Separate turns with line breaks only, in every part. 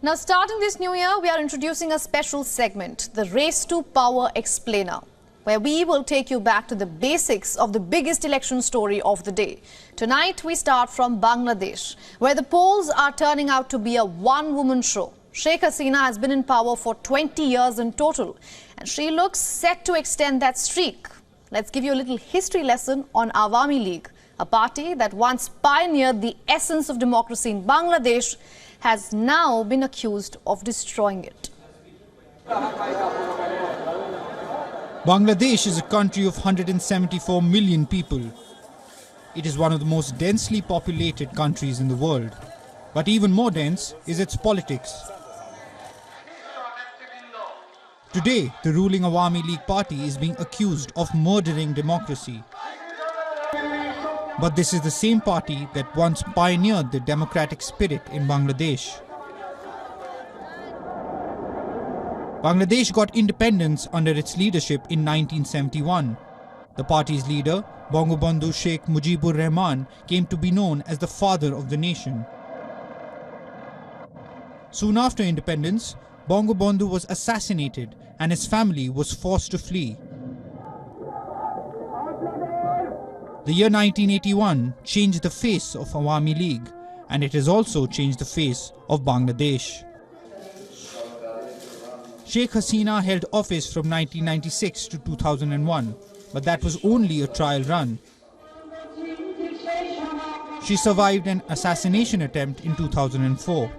Now, starting this new year, we are introducing a special segment, the Race to Power Explainer, where we will take you back to the basics of the biggest election story of the day. Tonight, we start from Bangladesh, where the polls are turning out to be a one-woman show. Sheikh Hasina has been in power for 20 years in total, and she looks set to extend that streak. Let's give you a little history lesson on Awami League, a party that once pioneered the essence of democracy in Bangladesh has now been accused of destroying it.
Bangladesh is a country of 174 million people. It is one of the most densely populated countries in the world. But even more dense is its politics. Today, the ruling Awami League party is being accused of murdering democracy. But this is the same party that once pioneered the democratic spirit in Bangladesh. Bangladesh got independence under its leadership in 1971. The party's leader, Bangabandhu Sheikh Mujibur Rahman, came to be known as the father of the nation. Soon after independence, Bangabandhu was assassinated and his family was forced to flee. The year 1981 changed the face of Awami League, and it has also changed the face of Bangladesh. Sheikh Hasina held office from 1996 to 2001, but that was only a trial run. She survived an assassination attempt in 2004.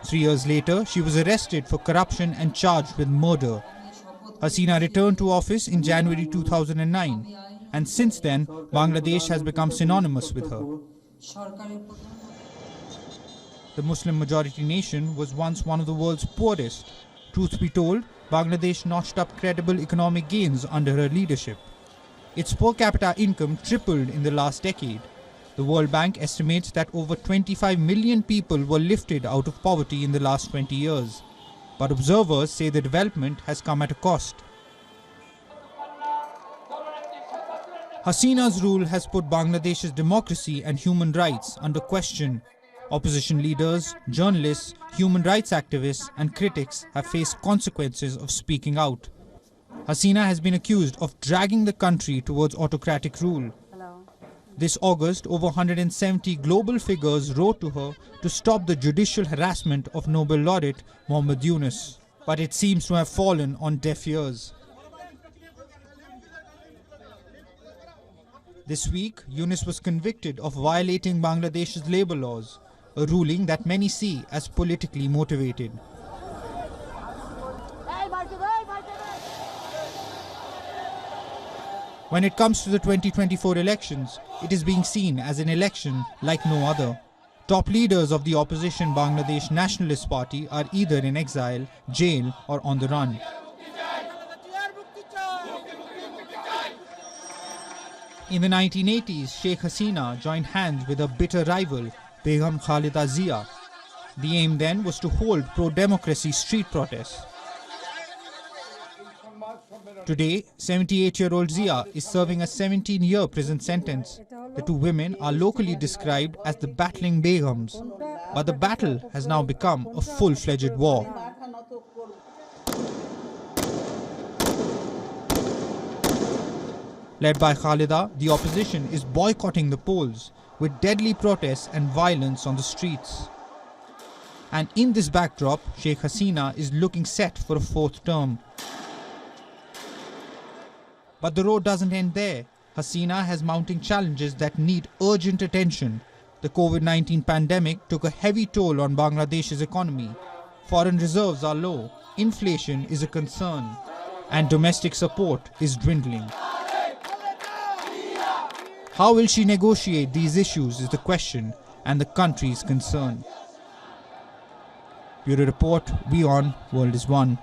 Three years later, she was arrested for corruption and charged with murder. Hasina returned to office in January 2009, and since then, Bangladesh has become synonymous with her. The Muslim-majority nation was once one of the world's poorest. Truth be told, Bangladesh notched up credible economic gains under her leadership. Its per capita income tripled in the last decade. The World Bank estimates that over 25 million people were lifted out of poverty in the last 20 years. But observers say the development has come at a cost. Hasina's rule has put Bangladesh's democracy and human rights under question. Opposition leaders, journalists, human rights activists and critics have faced consequences of speaking out. Hasina has been accused of dragging the country towards autocratic rule. This August, over 170 global figures wrote to her to stop the judicial harassment of Nobel laureate Muhammad Yunus. But it seems to have fallen on deaf ears. This week, Yunus was convicted of violating Bangladesh's labour laws, a ruling that many see as politically motivated. When it comes to the 2024 elections, it is being seen as an election like no other. Top leaders of the opposition Bangladesh Nationalist Party are either in exile, jail or on the run. In the 1980s, Sheikh Hasina joined hands with her bitter rival, Begum Khalida Zia. The aim then was to hold pro-democracy street protests. Today, 78-year-old Zia is serving a 17-year prison sentence. The two women are locally described as the battling Begums, but the battle has now become a full-fledged war. Led by Khalida, the opposition is boycotting the polls, with deadly protests and violence on the streets. And in this backdrop, Sheikh Hasina is looking set for a fourth term. But the road doesn't end there. Hasina has mounting challenges that need urgent attention. The COVID-19 pandemic took a heavy toll on Bangladesh's economy. Foreign reserves are low, inflation is a concern, and domestic support is dwindling. How will she negotiate these issues is the question and the country's concern. Bureau Report, WION, World is One.